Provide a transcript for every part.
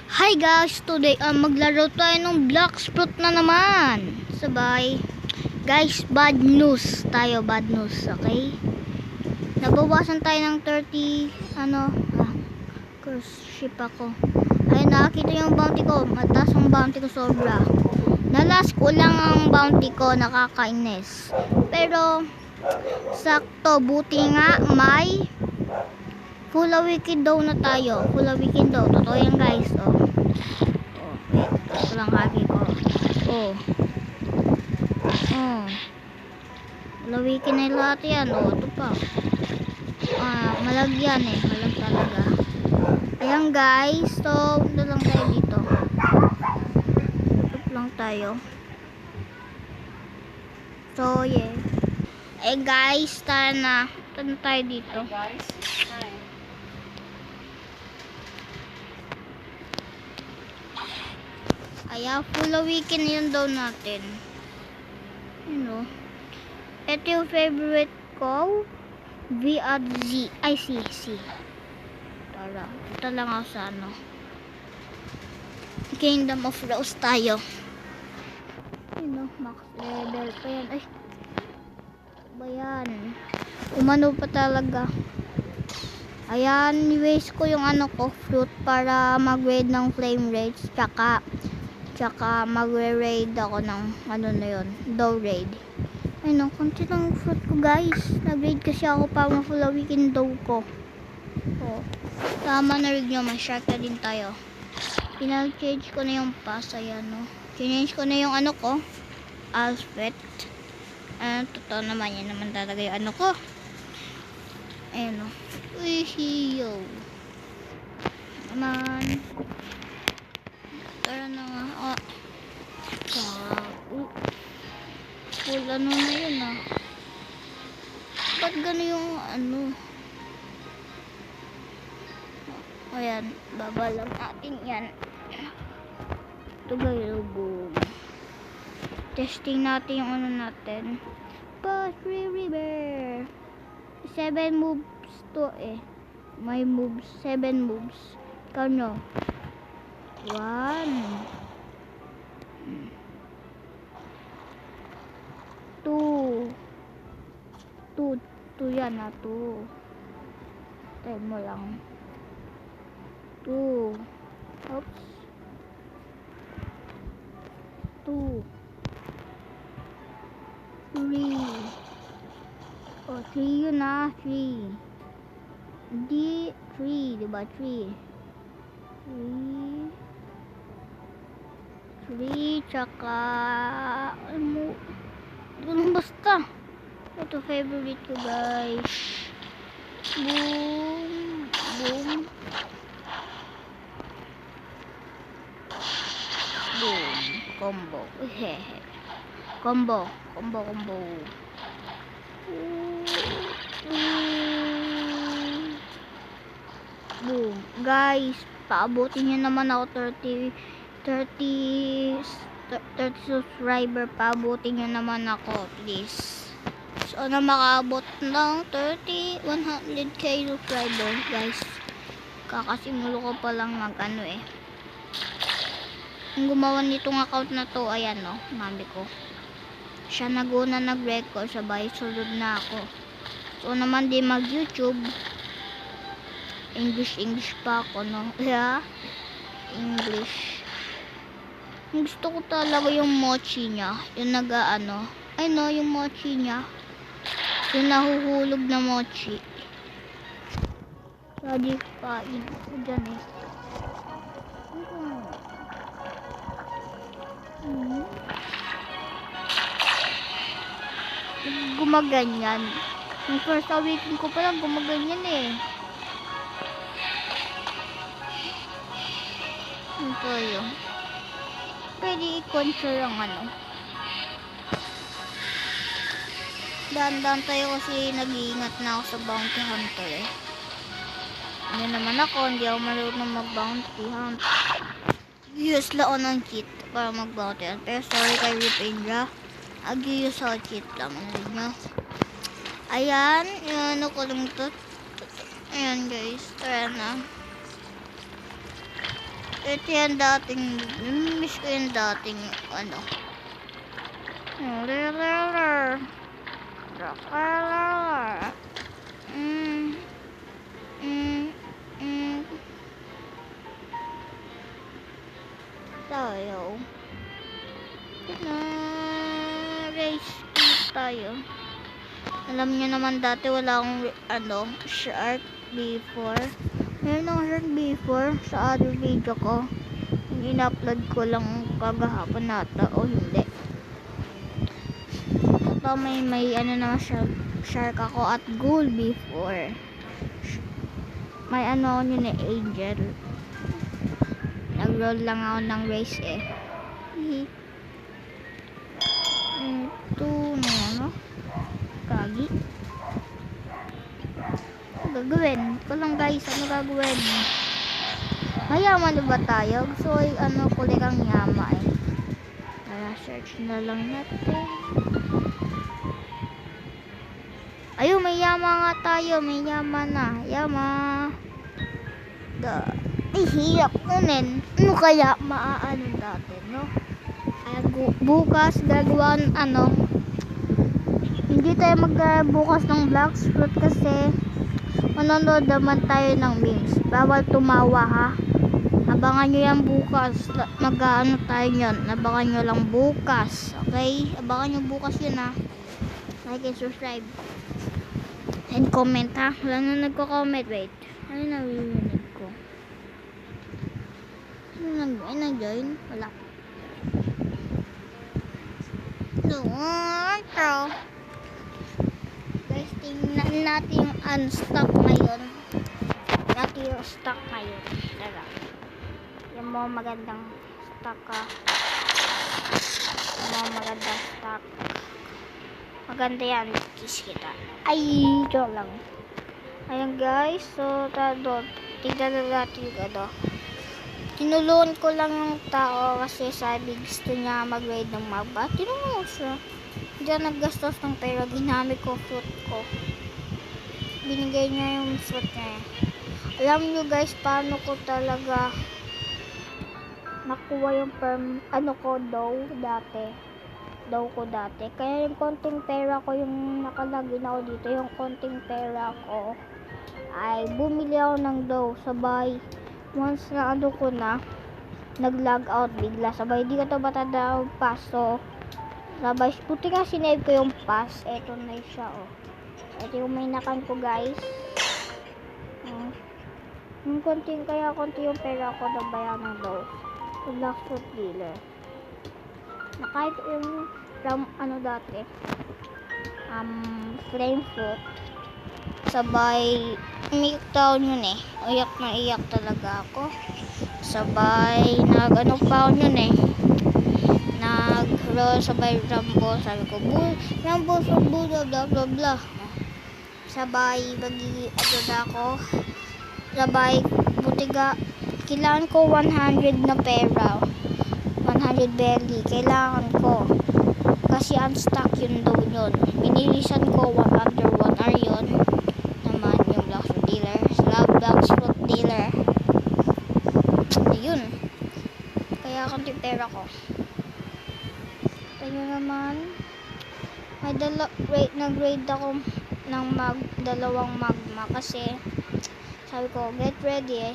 Hi guys, today maglaro tayo ng Blox Fruit na naman. Sabay. Guys, bad news tayo, bad news, okay? Nabawasan tayo ng 30, cruise ship ako. Ayun, nakakita yung bounty ko. Mataas ang bounty ko sobra. Nalas ko lang ang bounty ko, nakakainis. Pero, sakto, buti nga may full weekend daw na tayo. Full weekend daw. Totoo yan guys. Oh, wait. Ito lang kaki ko. Full weekend na lahat yan. Ito pa. Malag yan eh. Malag talaga. Ayan guys. So, ito lang tayo dito. Ito lang tayo. So, yeah. Guys, tara na. Ito na tayo dito. Hi guys. Hi. Kaya full weekend yun daw natin. Ito yung favorite ko. V at Z. Ay, C. Tara. Ito lang ako sa Kingdom of Rose tayo. Max level pa yan. Ay. Ba yan? Umano pa talaga. Ayan, i-waste ko yung fruit para mag-raid ng flame raids. Tsaka magre-raid ako ng dough raid. Ayun, konti lang fruit ko guys. Nag-raid kasi ako para ma-full weekend dough ko. Tama na rin nyo, ma-shark na din tayo. Pinag-change ko na yung pass, ayan Change ko na yung ko, Alphabet. Totoo naman, yan naman talaga yung ko. Ayan Uihiyo. Naman. Tara na nga. Full na yun Ba't gano'n yung Ayan, babalang natin yan. Ito guys, boom. Testing natin yung natin. Battery River. 7 moves to May moves, 7 moves. Ikaw nyo. 1 2 yan 2. Tayo mo lang. 2. Oops. 2 3. 3 yun 3. Di 3, diba 3? 3 tsaka basta ito favorite ko guys. Boom combo combo boom guys, paabutin nyo naman ako 30 subscriber, paabutin nyo naman ako please. So na makaabot ng 100k subscriber guys. Kakasimulo ko pa lang yung gumawa nitong account na to, ayan mami ko. Siya naguna nag-record, sabay sunod na ako. So naman di mag YouTube. English pa ako English. Gusto ko talaga yung mochi niya. Yung yung mochi niya. Yung nahuhulog na mochi. Sabi kain ko dyan Gumaganyan. Yung first awakening ko pa lang gumaganyan Ito yung pwede i-control ang Dahan-dahan tayo kasi nag-iingat na ako sa bounty hunter Ano naman ako, hindi ako marunong mag-bounty hunt. Use lang ng cheat para mag-bounty hunt. Pero sorry kay Rip Indra. Ag-use ako cheat lang. Ayan, ko lang to. Ayan guys, tara na. Ito yung dating, miss ko yung dating, ano. Tayo. Race tayo. Alam niyo naman dati wala akong, ano, shark before. Meron akong shark before sa other video ko. In-upload ko lang kagahapon nata o hindi. Ito may ano na shark ako at gold before. May ano ako yun angel. Nag-roll lang ako ng race eh. Ito na ano? Kagi. Ano gagawin? Ito lang guys, ano gagawin? Mayaman na ba tayo? Gusto ko yung ano, kulik ang yama eh. Kaya search na lang natin. Ayun, may yama nga tayo. May yama na. Yama. Hirap kunin. Ano kaya maaano natin, no? Kaya bukas gagawin ano. Hindi tayo magbukas ng Black Fruit kasi manonood naman tayo ng memes. Bawal tumawa ha. Abangan nyo yan bukas. Mag-ano tayo yun. Abangan nyo lang bukas. Okay? Abangan nyo bukas yun ha. Like and subscribe. And comment ha. Wala na nagko-comment. Wait. Ano naririnig ko? Ano nag-join? Wala. So, guys, tingnan natin yung unstock ngayon. Natin yung stock ngayon. Tara. Yung mga magandang stock ka. Yung mga magandang stock. Maganda yan. Kiss kita. Ay, joke lang. Ayan guys. So, doon. Tignan na natin yung ano. Tinulungan ko lang yung tao kasi sabi gusto niya mag-raid ng magba. Tinulungan ko siya. Hindi na naggastos ng pera. Ginamit ko fruit ko. Binigay niya yung fruit niya. Alam nyo guys, paano ko talaga nakuha yung ano ko daw ko dati. Kaya yung konting pera ko, yung nakalagin ako dito, yung konting pera ko ay bumili ako ng dough. Sabay once na ano ko na nag-log out bigla. Sabay di ka to bata daw paso. Sabay puti nga sinave ko yung pass. Eto na siya oh. Ito yung minakan ko guys. Yung konti yung pera ko na bayan ng dough. Black Fruit dealer. Na kahit yung from ano dati flame fruit. Sabay umiyak taon yun eh. Iyak na iyak talaga ako. Sabay nag-ano pa ako yun eh. Nag-roll sabay Rambo. Sabi ko, Rambo, blah blah blah. Sabay ano na ako. Sabay butiga. Kailangan ko 100 na pera. 100 belly. Kailangan ko. Kasi unstuck yun daw yun. Pinilisan ko 1 under 1 hour yun. Naman yung Black Fruit dealer. Black Fruit dealer. Ayun. Kaya konting pera ko. Tayo naman. May nag-raid ako ng dalawang magma kasi sabi ko, get ready.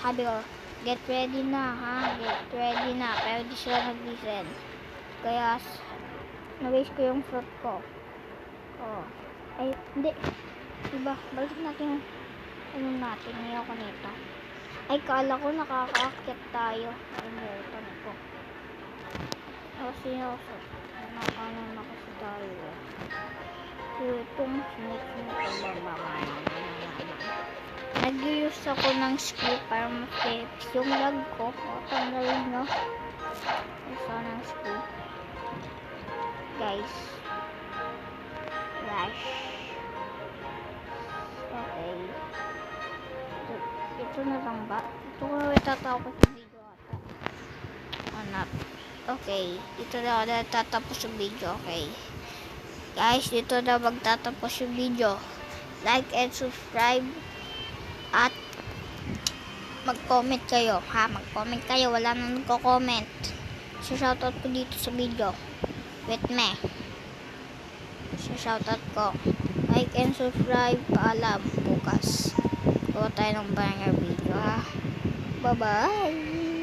Sabi ko, get ready na ha. Get ready na. Pero di sila nag-listen. Kaya na-waste ko yung fruit ko. Oh. Ay, hindi. Diba? Balik natin yung ano natin. Ngayon ko nito. Ay, kala ko nakaka-akyat tayo. Ay, butan ko. Kasi nakakanan na kasi tayo. Itong nag-use ako ng skill para ma-fix yung lag ko. O, tanggalin nyo. Use ako ng skill. Guys. Flash. Okay. Ito na lang ba? Ito ko na itatapos yung video ata. Not. Okay. Ito na tatapos yung video. Okay. Guys, dito na magtatapos yung video. Like and subscribe. At mag-comment kayo, ha? Mag-comment kayo. Wala na nagko-comment. Shoutout ko dito sa video. Wait me. Shoutout ko. Like and subscribe. Paalam. Bukas. Gawa tayo ng banger video, ha? Bye-bye.